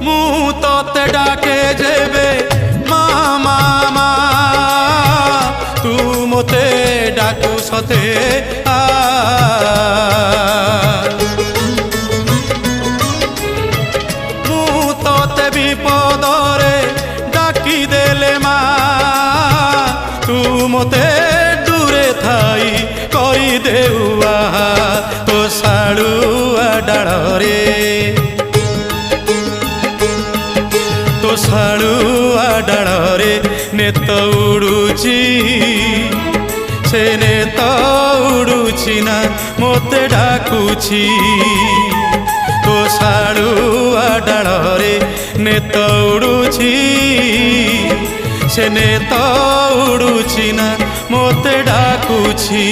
ମୁଁ ତତେ ଡାକେ ଯେବେ ମା ମା ମା ତୁ ମୋତେ ଡାକୁ ସତେ ଆ ମୁଁ ତତେ ବିପଦରେ ଡାକି ଦେଲେ ମା ତୁ ମୋତେ ଦୂରେ ଥାଇ କରିଦେଉ ଆହା ତୋ ଶାଳୁଆ ଡାଳରେ ତୋ ଶାଳୁଆ ଡାଳରେ ନେତ ଉଡୁଛି ସେ ନେତ ଉଡୁଛି ନା ମୋତେ ଡାକୁଛି ତୋ ଶାଳୁଆ ଡାଳରେ ନେତ ଉଡୁଛି ସେ ନେତ ଉଡୁଛି ନା ମୋତେ ଡାକୁଛି।